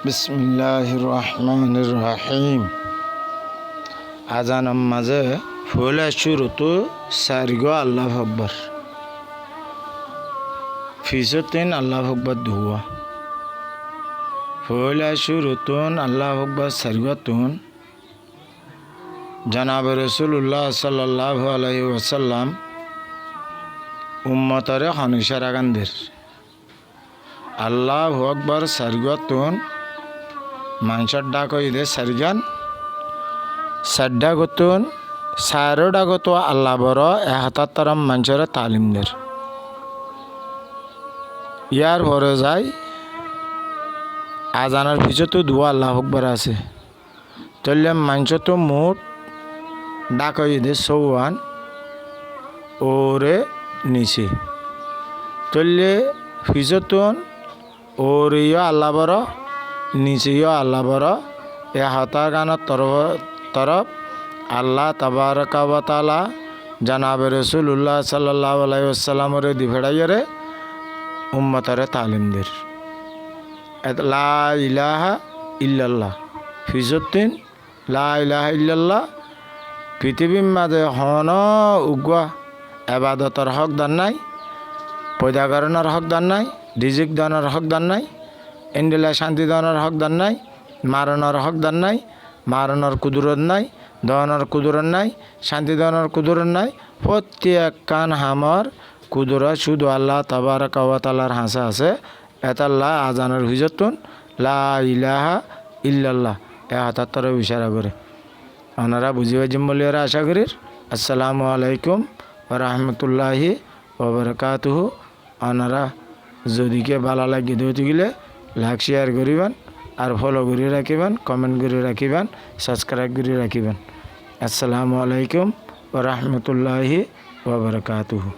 বিসমিল্লাহির রহমানির রহিম। আজানের মাঝে ফুলে শুরুতো সারিগো আল্লাহ আকবার, ফিসতিন আল্লাহ আকবার দুয়া ফুলে শুরুতুন আল্লাহ আকবার সারিগতুন জনাব রাসূলুল্লাহ সাল্লাল্লাহু আলাইহি ওয়াসাল্লাম উম্মতরে হনিশার আগানদের আল্লাহু আকবার সারিগতুন মানুষের ডাক দে সারিগান সাড্ডা গতুন সারোডা গত আল্লাহ বড় এহাতাত্তরম মানুষের তালিমদের ইয়ার পরে যায় আজানের পিছতো দুয়া আল্লাহ আকবার আছে। চললে মানুষ তো মোট ডাক দে সৌয়ান ওরে নিচে চললে পিছতন ওরে আল্লাহ বড় নিচে আল্লাহ বড় এ হতার গানের তরফ আল্লাহ তাবারকা ওয়া তাআলা জনাব রাসূলুল্লাহ সাল্লাল্লাহু আলাইহি ওয়াসাল্লামের দিভেড়াইরে উম্মতরে তালিমদের লা ইলাহা ইল্লাল্লাহ ফিজুদ্দিন লা ইলাহা ইল্লাল্লাহ পৃথিবীর মাঝে হন উগুয়া এবাদতর হকদার নাই, পয়দা করানোর হকদার নাই, রিজিক দানের হকদার নাই, এন্ডেলা শান্তি দানের হকদার নাই, মারানোর হকদার নাই, মারানোর কুদরত নাই, দহনের কুদরত নাই, শান্তি দহনের কুদরত নাই। প্রত্যেক কান হামর কুদরত শুধু আল্লাহ তাবারকা ওয়া তাআলার হাসা আছে। এতাল্লাহ আজানের হুজতুন লা ইলাহা ইল্লাল্লাহ এ হাতাত্তরে ইশারা করে ওনারা বুঝিয়ে জিম্বলিয়ারা আশা করি। আসসালামু আলাইকুম ওয়া রাহমাতুল্লাহি ওয়া বারাকাতুহু। ওনারা যদিকে ভালো লাগে দিতে গেলে লাইক শেয়ার করিবেন আর ফলো করে রাখিবেন, কমেন্ট করে রাখিবেন, সাবস্ক্রাইব করে রাখিবেন। আসসালামু আলাইকুম ওয়া রাহমাতুল্লাহি ওয়া বারাকাতুহু।